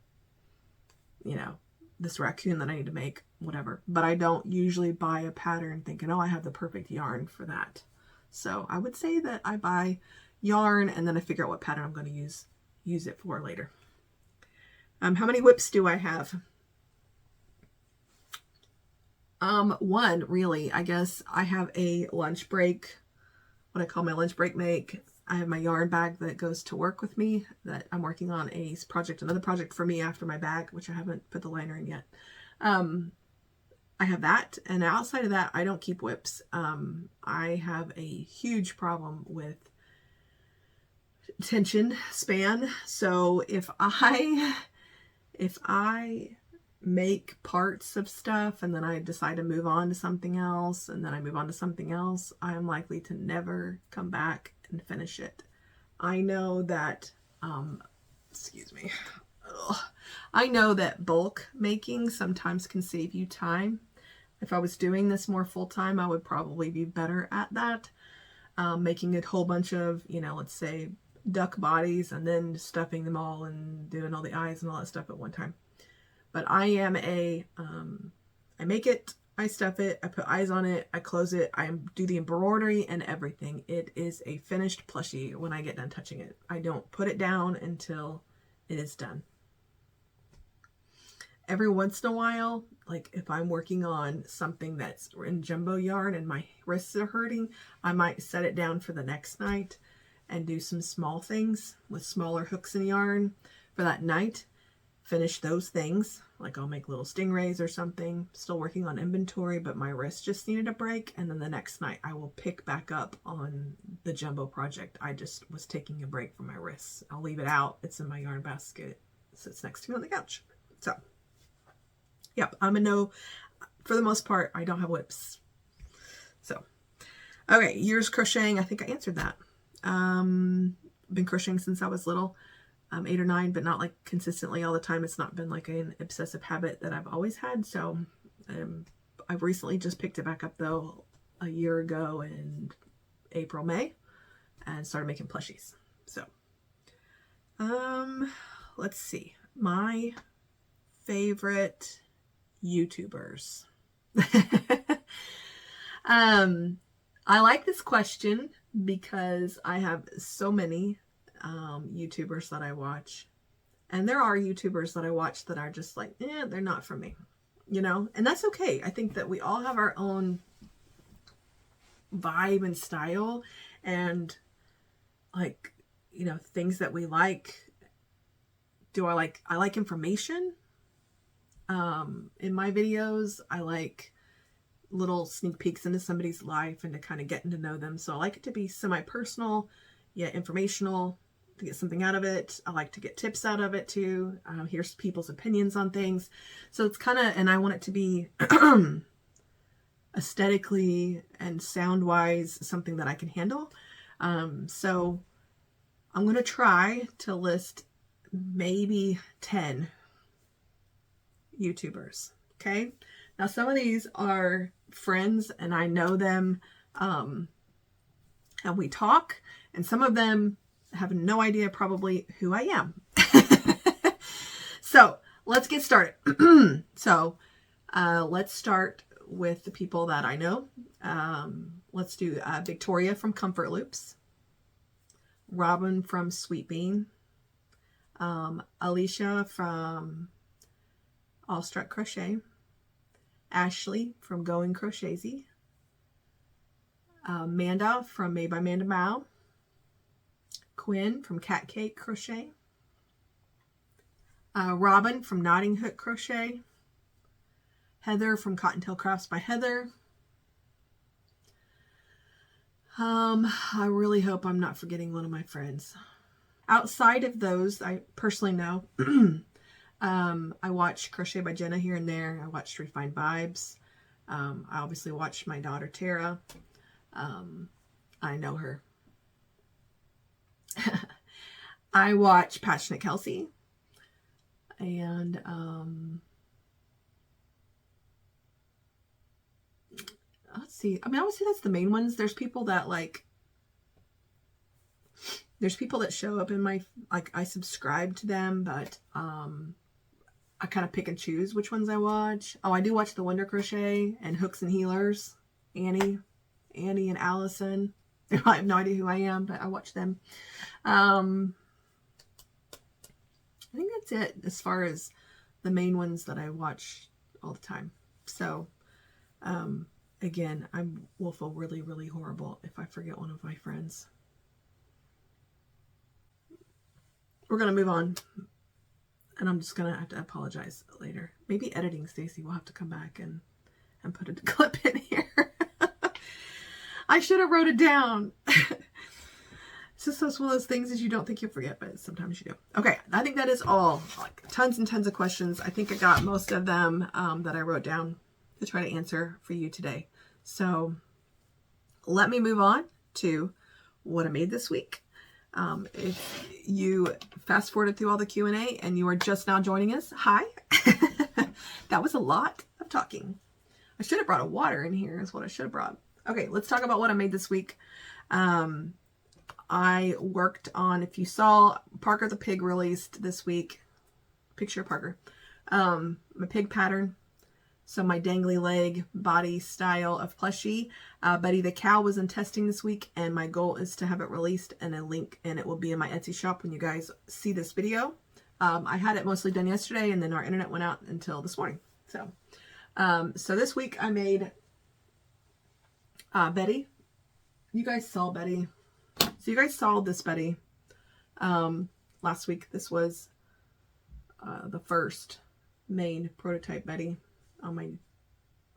this raccoon that I need to make, whatever. But I don't usually buy a pattern thinking, oh, I have the perfect yarn for that. So I would say that I buy yarn and then I figure out what pattern I'm going to use it for later. How many whips do I have? One, really. I guess I have a lunch break, what I call my lunch break make. I have my yarn bag that goes to work with me, that I'm working on another project for me after my bag, which I haven't put the liner in yet. I have that, and outside of that, I don't keep whips. I have a huge problem with attention span. So if I make parts of stuff and then I decide to move on to something else, and then I move on to something else, I am likely to never come back and finish it. I know that, I know that bulk making sometimes can save you time. If I was doing this more full-time, I would probably be better at that. Making a whole bunch of, let's say duck bodies and then stuffing them all and doing all the eyes and all that stuff at one time. But I am I make it, I stuff it, I put eyes on it, I close it, I do the embroidery and everything. It is a finished plushie when I get done touching it. I don't put it down until it is done. Every once in a while, like if I'm working on something that's in jumbo yarn and my wrists are hurting, I might set it down for the next night and do some small things with smaller hooks and yarn for that night. finish those things. Like I'll make little stingrays or something. Still working on inventory, but my wrist just needed a break. And then the next night I will pick back up on the jumbo project. I just was taking a break from my wrists. I'll leave it out. It's in my yarn basket. It sits next to me on the couch. So, yep, I'm a no. For the most part, I don't have whips. So, okay, years crocheting. I think I answered that. Been crocheting since I was little. 8 or 9, but not like consistently all the time. It's not been like an obsessive habit that I've always had. So I've recently just picked it back up though a year ago in April, May, and started making plushies. So let's see, my favorite YouTubers. I like this question because I have so many YouTubers that I watch, and there are YouTubers that I watch that are just like, they're not for me, you know, and that's okay. I think that we all have our own vibe and style, and like, you know, things that we like. I like information in my videos. I like little sneak peeks into somebody's life and to kind of getting to know them. So I like it to be semi-personal yet informational, to get something out of it. I like to get tips out of it too. Hear people's opinions on things. So it's kind of, and I want it to be aesthetically and sound wise something that I can handle. So I'm going to try to list maybe 10 YouTubers. Okay. Now some of these are friends and I know them, and we talk, and some of them have no idea probably who I am. So let's get started. So let's start with the people that I know. Let's do Victoria from Comfort Loops, Robin from Sweet Bean, Alicia from Awestruck Crochet, Ashley from Going Crochetzy, Amanda from Made by Amanda Mao, Quinn from Cat Cake Crochet, Robin from Knotting Hook Crochet, Heather from Cottontail Crafts by Heather. I really hope I'm not forgetting one of my friends. Outside of those, I personally know, I watch Crochet by Jenna here and there. I watched Refined Vibes. I obviously watched my daughter Tara. I know her. I watch Passionate Kelsey, and let's see. I mean, I would say that's the main ones. There's people that like. There's people that show up in my, like, I subscribe to them, but I kind of pick and choose which ones I watch. Oh, I do watch the Wonder Crochet and Hooks and Healers. Annie and Allison. I have no idea who I am, but I watch them. I think that's it as far as the main ones that I watch all the time. So, again, I will feel really, really horrible if I forget one of my friends. We're going to move on. And I'm just going to have to apologize later. Maybe editing Stacy will have to come back and put a clip in here. I should have wrote it down. It's just one of those things is you don't think you'll forget, but sometimes you do. Okay, I think that is all. Like tons and tons of questions. I think I got most of them that I wrote down to try to answer for you today. So let me move on to what I made this week. If you fast forwarded through all the Q&A and you are just now joining us, hi. That was a lot of talking. I should have brought a water in here is what I should have brought. Okay, let's talk about what I made this week. I worked on, if you saw, Parker the Pig released this week. Picture of Parker. My pig pattern. So my dangly leg body style of plushie. Betty the Cow was in testing this week, and my goal is to have it released and a link, and it will be in my Etsy shop when you guys see this video. I had it mostly done yesterday, and then our internet went out until this morning. So, so this week I made Betty. You guys saw Betty. So you guys saw this Betty last week. This was the first main prototype Betty on my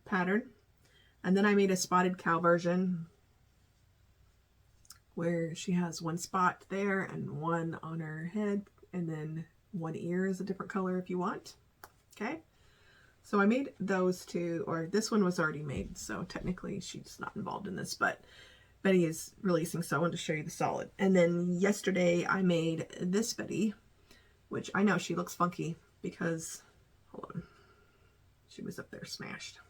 pattern. And then I made a spotted cow version where she has one spot there and one on her head, and then one ear is a different color if you want. Okay, so I made those two, or this one was already made, so technically she's not involved in this, but Betty is releasing, so I wanted to show you the solid. And then yesterday I made this Betty, which I know she looks funky because, hold on, she was up there smashed.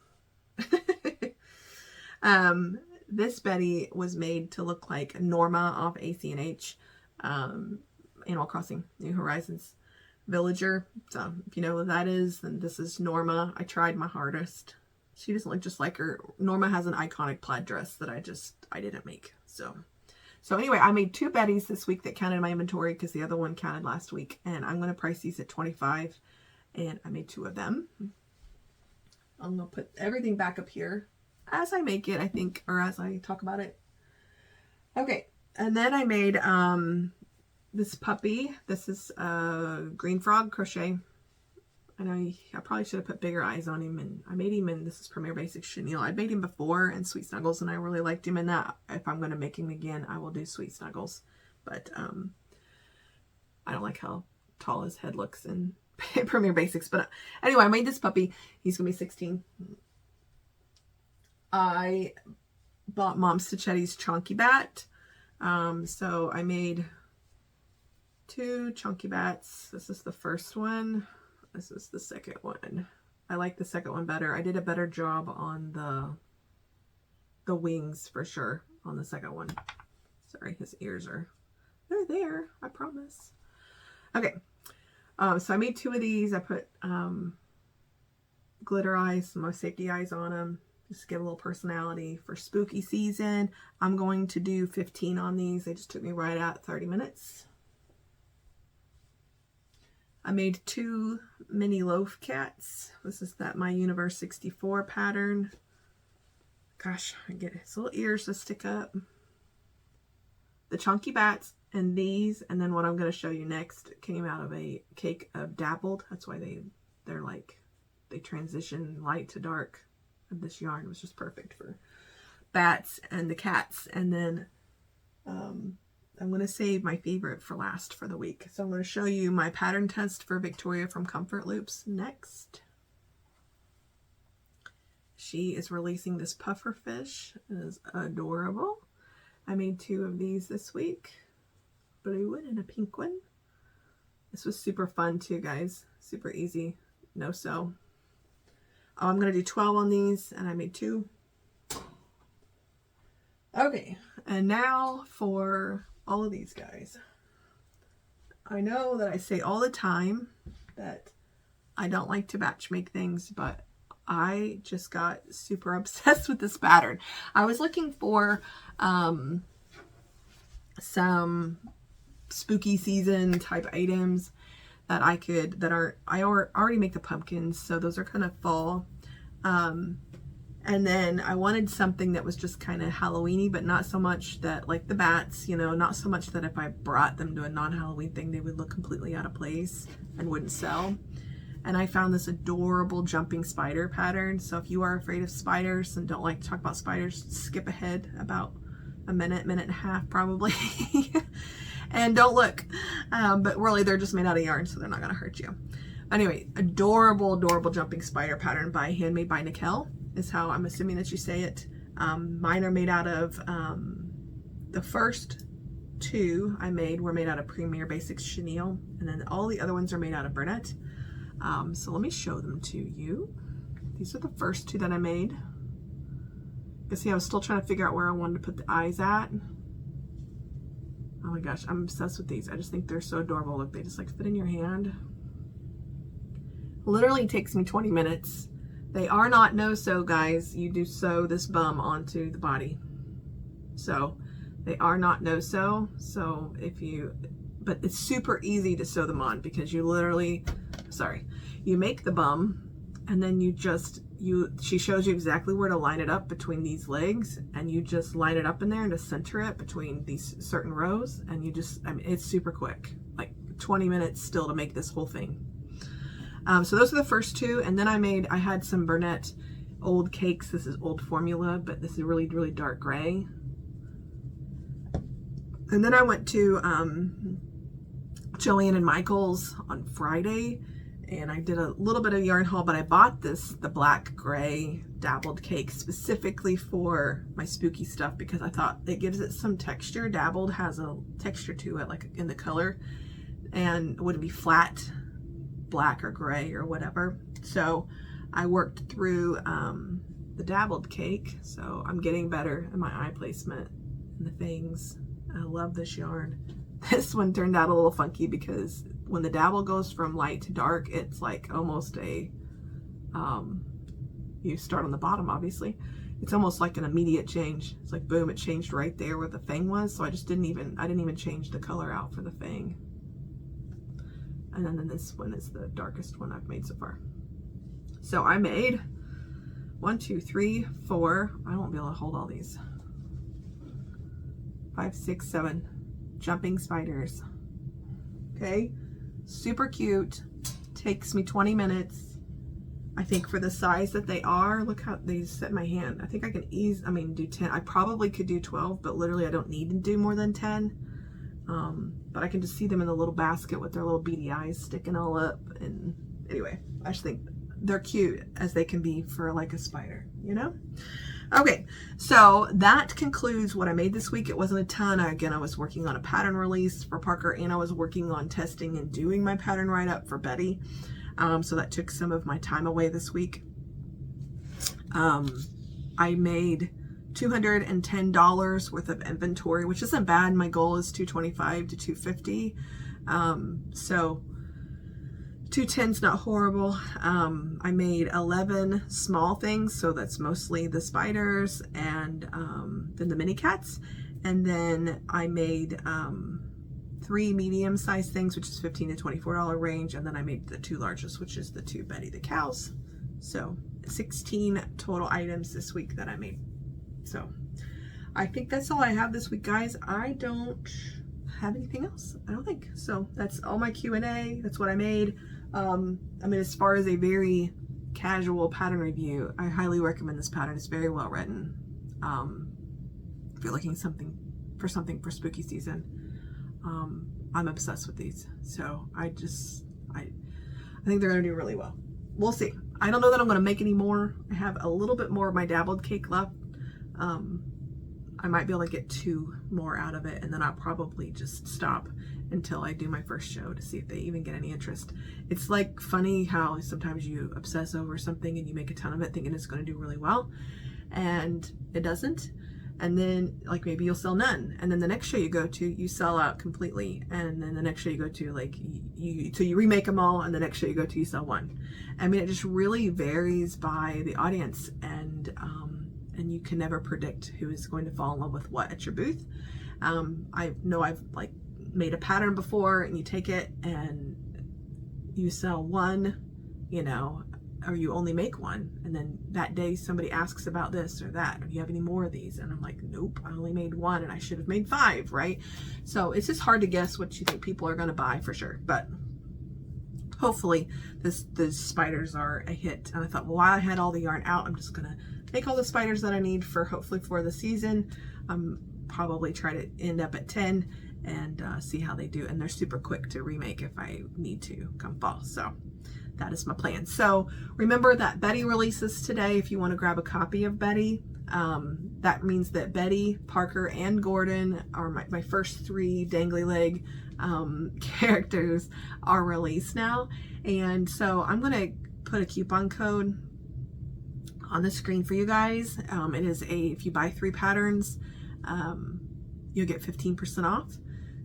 This Betty was made to look like Norma off ACNH, Animal Crossing New Horizons villager. So if you know what that is, then this is Norma. I tried my hardest. She doesn't look just like her. Norma has an iconic plaid dress that I didn't make. So anyway, I made 2 Bettys this week that counted in my inventory because the other one counted last week, and I'm going to price these at $25, and I made 2 of them. I'm going to put everything back up here as I make it, I think, or as I talk about it. Okay, and then I made this puppy. This is Green Frog Crochet. I know I probably should have put bigger eyes on him, and I made him in, this is Premier Basics Chenille. I made him before in Sweet Snuggles, and I really liked him in that. If I'm going to make him again, I will do Sweet Snuggles. But I don't like how tall his head looks in Premier Basics. But anyway, I made this puppy. He's going to be 16. I bought Mom Stitchetti's Chonky Bat. So I made 2 Chonky Bats. This is the first one. This is the second one. I like the second one better. I did a better job on the wings for sure on the second one. Sorry, his ears they're there, I promise. Okay, so I made 2 of these. I put glitter eyes, some safety eyes on them. Just give a little personality for spooky season. I'm going to do 15 on these. They just took me right at 30 minutes. I made 2 mini loaf cats. This is that My Universe 64 pattern. Gosh, I get his little ears to stick up. The Chunky Bats and these, and then what I'm going to show you next came out of a cake of Dappled. That's why they're like, they transition light to dark. And this yarn was just perfect for bats and the cats. And then I'm going to save my favorite for last for the week. So I'm going to show you my pattern test for Victoria from Comfort Loops next. She is releasing this puffer fish. It is adorable. I made 2 of these this week. Blue one and a pink one. This was super fun too, guys. Super easy. No sew. I'm going to do 12 on these, and I made 2. Okay, and now for all of these guys. I know that I say all the time that I don't like to batch make things, but I just got super obsessed with this pattern. I was looking for some spooky season type items that I could, I already make the pumpkins, so those are kind of fall. And then I wanted something that was just kind of Halloween-y, but not so much that, like the bats, you know, not so much that if I brought them to a non-Halloween thing, they would look completely out of place and wouldn't sell. And I found this adorable jumping spider pattern. So if you are afraid of spiders and don't like to talk about spiders, skip ahead about a minute and a half probably. And don't look. But really, they're just made out of yarn, so they're not going to hurt you. Anyway, adorable, adorable jumping spider pattern by Handmade by Nicole is how I'm assuming that you say it. Mine are made out of, the first 2 I made were made out of Premier Basics Chenille, and then all the other ones are made out of Burnett. So let me show them to you. These are the first 2 that I made. You can see I was still trying to figure out where I wanted to put the eyes at. Oh my gosh, I'm obsessed with these. I just think they're so adorable. Look, they just like fit in your hand. Literally takes me 20 minutes. They are not no-sew, guys. You do sew this bum onto the body. So they are not no-sew. So if you, but it's super easy to sew them on because you literally, you make the bum and then she shows you exactly where to line it up between these legs, and you just line it up in there and just center it between these certain rows, and you just, I mean, it's super quick, like 20 minutes still to make this whole thing. So those are the first two. And then I had some Burnett old cakes. This is old formula, but this is really, really dark gray. And then I went to Joann and Michael's on Friday, and I did a little bit of yarn haul, but I bought the black gray dabbled cake specifically for my spooky stuff because I thought it gives it some texture. Dabbled has a texture to it, like in the color, and it wouldn't be flat black or gray or whatever. So I worked through the dabbled cake, so I'm getting better in my eye placement and the things. I love this yarn. This one turned out a little funky because when the dabble goes from light to dark, it's like almost a, you start on the bottom, obviously. It's almost like an immediate change. It's like, boom, it changed right there where the thing was. So I didn't even change the color out for the thing. And then this one is the darkest one I've made so far. So I made 1, 2, 3, 4. I won't be able to hold all these. 5, 6, 7 jumping spiders. Okay, super cute. Takes me 20 minutes. I think for the size that they are, look how they set my hand. I think I can do 10. I probably could do 12, but literally I don't need to do more than 10. But I can just see them in the little basket with their little beady eyes sticking all up. And anyway, I just think they're cute as they can be for like a spider, you know? Okay, so that concludes what I made this week. It wasn't a ton. Again, I was working on a pattern release for Parker, and I was working on testing and doing my pattern write-up for Betty. So that took some of my time away this week. I made $210 worth of inventory, which isn't bad. My goal is $225 to $250. So 210's not horrible. I made 11 small things, so that's mostly the spiders and then the mini cats. And then I made 3 medium-sized things, which is $15 to $24 range, and then I made the 2 largest, which is the 2 Betty the Cows. So 16 total items this week that I made. So I think that's all I have this week, guys. I don't have anything else, I don't think. So that's all my Q&A. That's what I made. I mean, as far as a very casual pattern review, I highly recommend this pattern. It's very well written. If you're looking for something for spooky season, I'm obsessed with these. So I think they're gonna do really well. We'll see. I don't know that I'm gonna make any more. I have a little bit more of my dabbled cake left. I might be able to get 2 more out of it, and then I'll probably just stop until I do my first show to see if they even get any interest. It's like funny how sometimes you obsess over something and you make a ton of it thinking it's going to do really well, and it doesn't. And then like maybe you'll sell none, and then the next show you go to you sell out completely, and then the next show you go to, like you remake them all, and the next show you go to you sell 1. I mean, it just really varies by the audience, and you can never predict who is going to fall in love with what at your booth. I know I've like made a pattern before, and you take it and you sell 1, you know, or you only make 1, and then that day somebody asks about this or that, or do you have any more of these? And I'm like, nope, I only made 1 and I should have made 5, right? So it's just hard to guess what you think people are going to buy for sure. But hopefully the spiders are a hit. And I thought, well, while I had all the yarn out, I'm just gonna make all the spiders that I need for hopefully for the season. Probably try to end up at 10 and see how they do. And they're super quick to remake if I need to come fall. So that is my plan. So remember that Betty releases today. If you want to grab a copy of Betty, that means that Betty, Parker, and Gordon are my first 3 dangly leg characters are released now. And so I'm going to put a coupon code on the screen for you guys. It is if you buy 3 patterns, you'll get 15% off.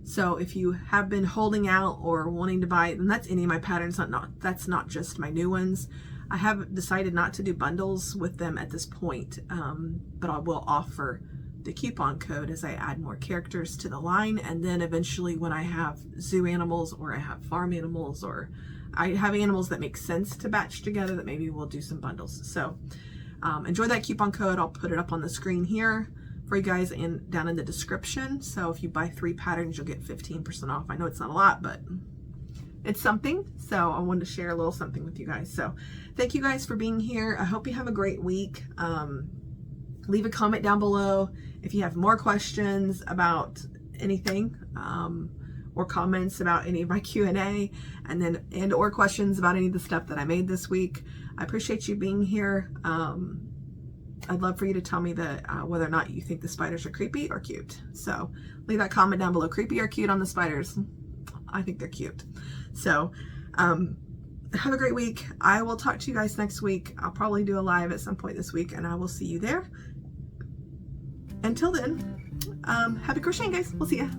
So if you have been holding out or wanting to buy, and that's any of my patterns, that's not just my new ones. I have decided not to do bundles with them at this point, but I will offer the coupon code as I add more characters to the line. And then eventually when I have zoo animals, or I have farm animals, or I have animals that make sense to batch together, that maybe we'll do some bundles. So enjoy that coupon code. I'll put it up on the screen here for you guys and down in the description. So if you buy 3 patterns, you'll get 15% off. I know it's not a lot, but it's something. So I wanted to share a little something with you guys. So thank you guys for being here. I hope you have a great week. Leave a comment down below if you have more questions about anything, or comments about any of my Q&A, and or questions about any of the stuff that I made this week. I appreciate you being here. I'd love for you to tell me whether or not you think the spiders are creepy or cute. So leave that comment down below. Creepy or cute on the spiders? I think they're cute. So have a great week. I will talk to you guys next week. I'll probably do a live at some point this week, and I will see you there. Until then, happy crocheting, guys. We'll see ya.